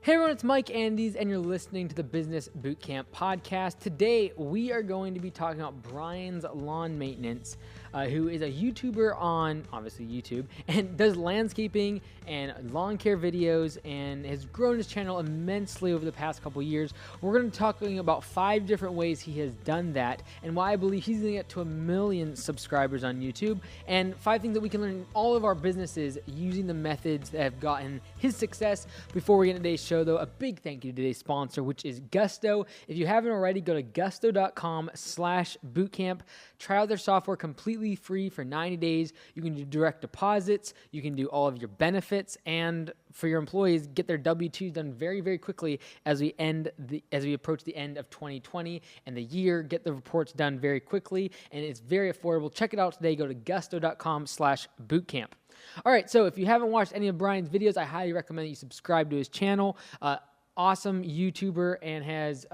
Hey everyone, it's Mike Andes, and you're listening to the Business Bootcamp podcast. Today, we are going to be talking about Brian's Lawn Maintenance, who is a YouTuber on, obviously, YouTube, and does landscaping and lawn care videos, and has grown his channel immensely over the past couple years. We're going to be talking about 5 different ways he has done that, and why I believe he's going to get to 1 million subscribers on YouTube, and 5 things that we can learn in all of our businesses using the methods that have gotten his success. Before we get into today's show, though, a big thank you to today's sponsor, which is Gusto. If you haven't already, go to gusto.com/bootcamp. Try out their software completely free for 90 days. You can do direct deposits. You can do all of your benefits, and for your employees, get their W-2s done very, very quickly as we approach the end of 2020 and the year. Get the reports done very quickly, and it's very affordable. Check it out today. Go to gusto.com/bootcamp. All right, so if you haven't watched any of Brian's videos, I highly recommend that you subscribe to his channel. Awesome YouTuber, and has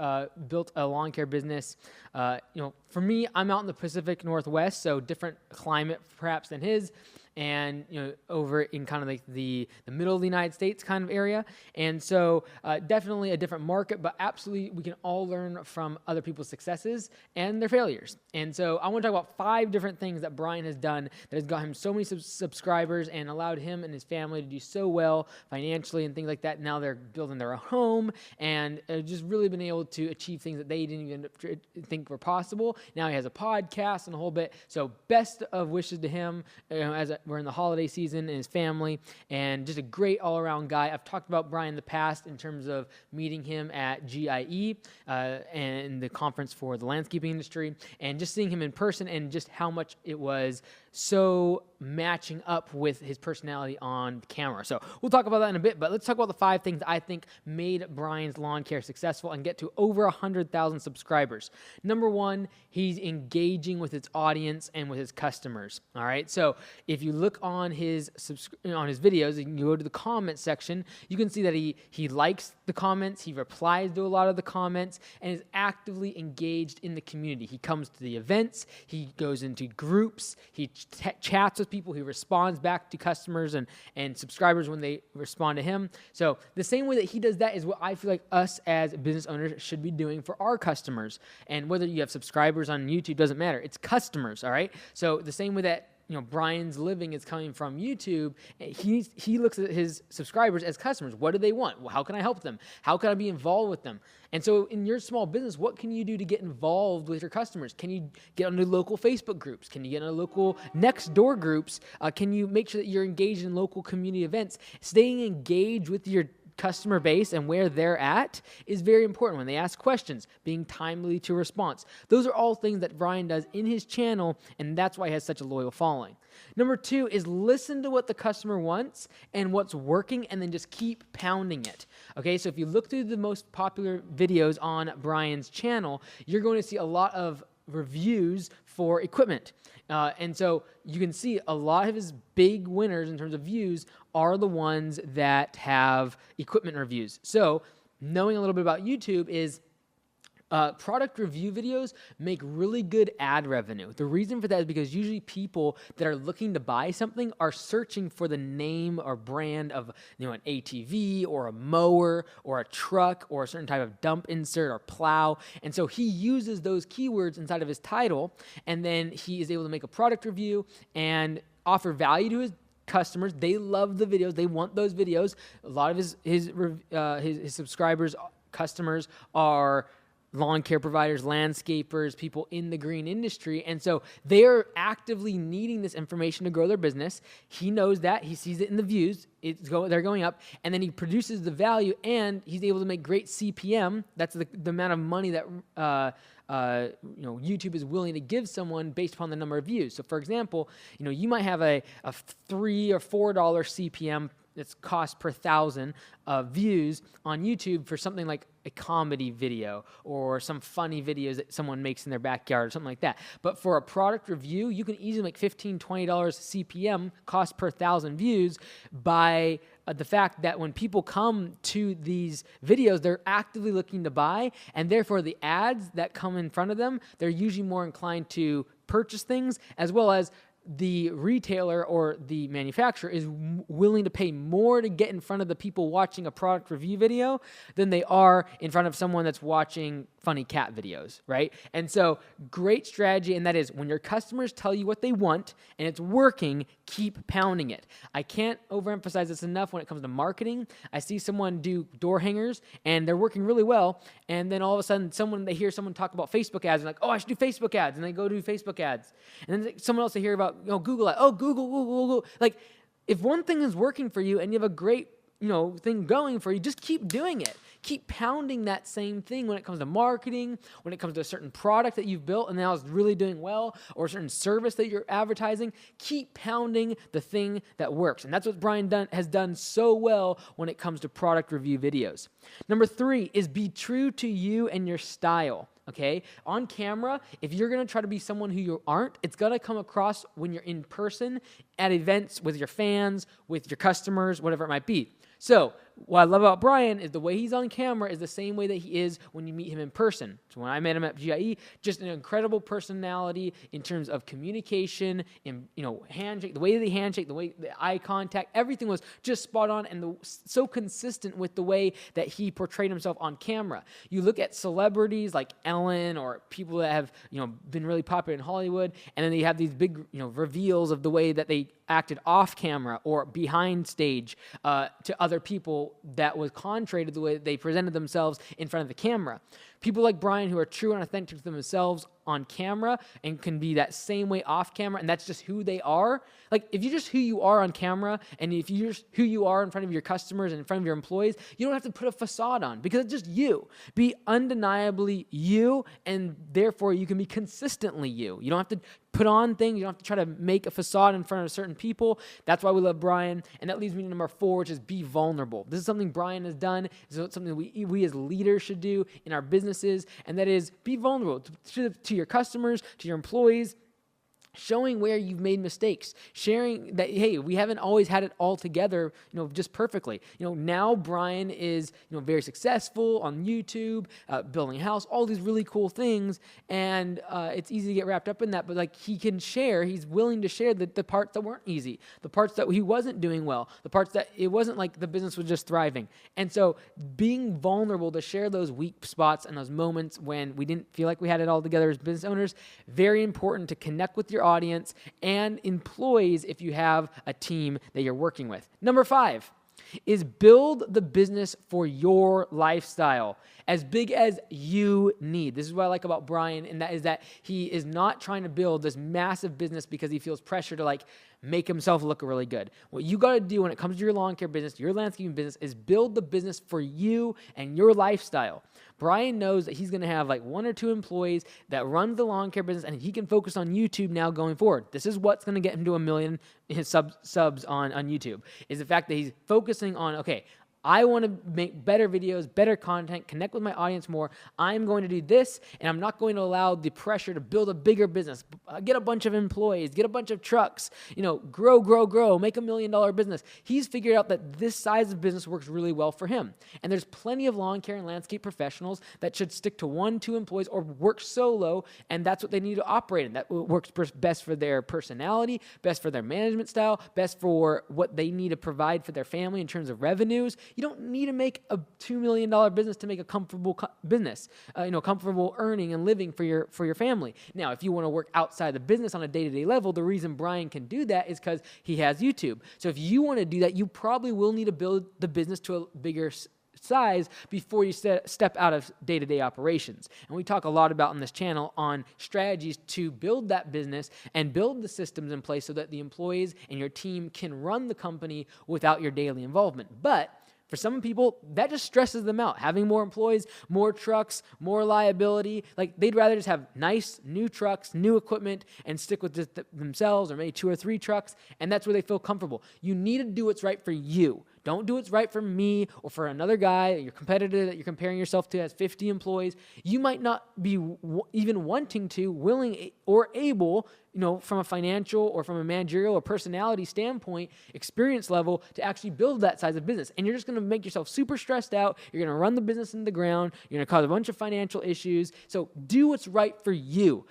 built a lawn care business. For me, I'm out in the Pacific Northwest, so different climate perhaps than his, and over in kind of like the middle of the United States kind of area, and so definitely a different market, but absolutely we can all learn from other people's successes and their failures. And so I want to talk about 5 different things that Brian has done that has got him so many subscribers and allowed him and his family to do so well financially and things like that. Now they're building their own home and just really been able to achieve things that they didn't even think were possible. Now he has a podcast and a whole bit. So best of wishes to him as we're in the holiday season, and his family, and just a great all-around guy. I've talked about Brian in the past in terms of meeting him at GIE and the conference for the landscaping industry, and just seeing him in person and just how much it was so matching up with his personality on camera. So we'll talk about that in a bit, but let's talk about the 5 things I think made Brian's lawn care successful and get to over 100,000 subscribers. Number 1, he's engaging with his audience and with his customers. All right, so if you look on his videos, you can go to the comment section. You can see that he likes the comments, he replies to a lot of the comments, and is actively engaged in the community. He comes to the events, he goes into groups, he chats with people, he responds back to customers and subscribers when they respond to him. So the same way that he does that is what I feel like us as business owners should be doing for our customers. And whether you have subscribers on YouTube doesn't matter. It's customers, all right? So the same way that Brian's living is coming from YouTube, he looks at his subscribers as customers. What do they want? Well, how can I help them? How can I be involved with them? And so in your small business, what can you do to get involved with your customers? Can you get into local Facebook groups? Can you get into local Nextdoor groups? Can you make sure that you're engaged in local community events? Staying engaged with your customer base and where they're at is very important. When they ask questions, being timely to response. Those are all things that Brian does in his channel, and that's why he has such a loyal following. Number 2 is listen to what the customer wants and what's working, and then just keep pounding it. Okay, so if you look through the most popular videos on Brian's channel, you're going to see a lot of reviews for equipment. And so you can see a lot of his big winners in terms of views are the ones that have equipment reviews. So knowing a little bit about YouTube is product review videos make really good ad revenue. The reason for that is because usually people that are looking to buy something are searching for the name or brand of an ATV or a mower or a truck or a certain type of dump insert or plow. And so he uses those keywords inside of his title, and then he is able to make a product review and offer value to his customers. They love the videos. They want those videos. A lot of his subscribers, customers are lawn care providers, landscapers, people in the green industry. And so they are actively needing this information to grow their business. He knows that. He sees it in the views. They're going up. And then he produces the value, and he's able to make great CPM. That's the amount of money that YouTube is willing to give someone based upon the number of views. So for example, you might have a $3 or $4 CPM that's cost per 1,000 views on YouTube for something like a comedy video or some funny videos that someone makes in their backyard or something like that. But for a product review, you can easily make $15, $20 CPM, cost per 1,000 views, by the fact that when people come to these videos, they're actively looking to buy, and therefore the ads that come in front of them, they're usually more inclined to purchase things, as well as the retailer or the manufacturer is willing to pay more to get in front of the people watching a product review video than they are in front of someone that's watching funny cat videos, right? And so great strategy, and that is when your customers tell you what they want and it's working, keep pounding it. I can't overemphasize this enough when it comes to marketing. I see someone do door hangers and they're working really well, and then all of a sudden they hear someone talk about Facebook ads and like, oh, I should do Facebook ads, and they go do Facebook ads. And then someone else they hear about, Google ads. Oh, Google. Like, if one thing is working for you and you have a great thing going for you, just keep doing it. Keep pounding that same thing when it comes to marketing, when it comes to a certain product that you've built and now is really doing well, or a certain service that you're advertising. Keep pounding the thing that works. And that's what Brian has done so well when it comes to product review videos. Number 3 is be true to you and your style. Okay? On camera, if you're going to try to be someone who you aren't, it's going to come across when you're in person at events with your fans, with your customers, whatever it might be. So what I love about Brian is the way he's on camera is the same way that he is when you meet him in person. So when I met him at GIE, just an incredible personality in terms of communication, and handshake, the way that he handshake, the way the eye contact, everything was just spot on and so consistent with the way that he portrayed himself on camera. You look at celebrities like Ellen or people that have been really popular in Hollywood, and then they have these big reveals of the way that they acted off camera or behind stage to other people that was contrary to the way that they presented themselves in front of the camera. People like Brian who are true and authentic to themselves on camera and can be that same way off camera, and that's just who they are. Like, if you're just who you are on camera and if you're just who you are in front of your customers and in front of your employees, you don't have to put a facade on because it's just you. Be undeniably you, and therefore you can be consistently you. You don't have to put on things. You don't have to try to make a facade in front of certain people. That's why we love Brian. And that leads me to number 4, which is be vulnerable. This is something Brian has done. This is something that we as leaders should do in our businesses, and that is be vulnerable to your customers, to your employees, showing where you've made mistakes, sharing that, hey, we haven't always had it all together, just perfectly. Now Brian is, very successful on YouTube, building a house, all these really cool things, and it's easy to get wrapped up in that, but like he's willing to share the parts that weren't easy, the parts that he wasn't doing well, the parts that it wasn't like the business was just thriving. And so being vulnerable to share those weak spots and those moments when we didn't feel like we had it all together as business owners, very important to connect with your audience and employees if you have a team that you're working with. Number 5 is build the business for your lifestyle, as big as you need. This is what I like about Brian, and that is that he is not trying to build this massive business because he feels pressure to make himself look really good. What you got to do when it comes to your lawn care business, your landscaping business, is build the business for you and your lifestyle. Brian knows that he's going to have 1 or 2 employees that run the lawn care business, and he can focus on YouTube now going forward. This is what's going to get him to 1 million subs on YouTube, is the fact that he's focusing on, okay, I want to make better videos, better content, connect with my audience more. I'm going to do this, and I'm not going to allow the pressure to build a bigger business, get a bunch of employees, get a bunch of trucks, grow, make $1 million business. He's figured out that this size of business works really well for him. And there's plenty of lawn care and landscape professionals that should stick to 1, 2 employees or work solo, and that's what they need to operate in. That works best for their personality, best for their management style, best for what they need to provide for their family in terms of revenues. You don't need to make a $2 million business to make a comfortable business, comfortable earning and living for your family. Now, if you want to work outside the business on a day-to-day level, the reason Brian can do that is because he has YouTube. So if you want to do that, you probably will need to build the business to a bigger size before you step out of day-to-day operations. And we talk a lot about on this channel on strategies to build that business and build the systems in place so that the employees and your team can run the company without your daily involvement. But for some people, that just stresses them out. Having more employees, more trucks, more liability. They'd rather just have nice new trucks, new equipment, and stick with just themselves or maybe 2 or 3 trucks, and that's where they feel comfortable. You need to do what's right for you. Don't do what's right for me or for another guy, your competitor that you're comparing yourself to has 50 employees. You might not be even wanting to, willing, or able, from a financial or from a managerial or personality standpoint, experience level, to actually build that size of business. And you're just going to make yourself super stressed out. You're going to run the business into the ground. You're going to cause a bunch of financial issues. So do what's right for you.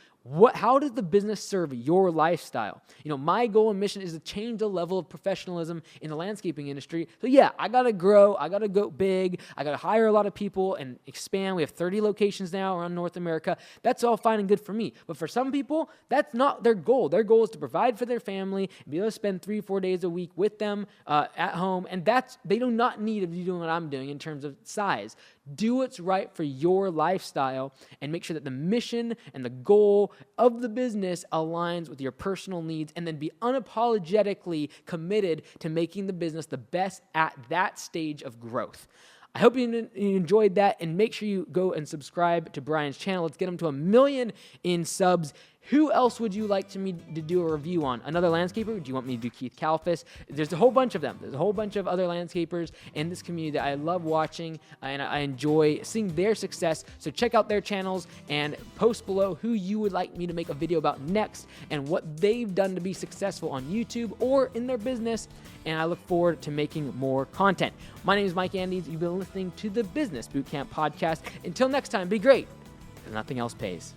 How does the business serve your lifestyle? My goal and mission is to change the level of professionalism in the landscaping industry. So yeah, I got to grow. I got to go big. I got to hire a lot of people and expand. We have 30 locations now around North America. That's all fine and good for me. But for some people, that's not their goal. Their goal is to provide for their family and be able to spend 3-4 days a week with them at home. And they do not need to be doing what I'm doing in terms of size. Do what's right for your lifestyle and make sure that the mission and the goal of the business aligns with your personal needs, and then be unapologetically committed to making the business the best at that stage of growth. I hope you enjoyed that, and make sure you go and subscribe to Brian's channel. Let's get him to 1 million in subs. Who else would you like me to do a review on? Another landscaper? Do you want me to do Keith Kalfas? There's a whole bunch of them. There's a whole bunch of other landscapers in this community that I love watching, and I enjoy seeing their success. So check out their channels and post below who you would like me to make a video about next and what they've done to be successful on YouTube or in their business. And I look forward to making more content. My name is Mike Andes. You've been listening to the Business Bootcamp Podcast. Until next time, be great, because nothing else pays.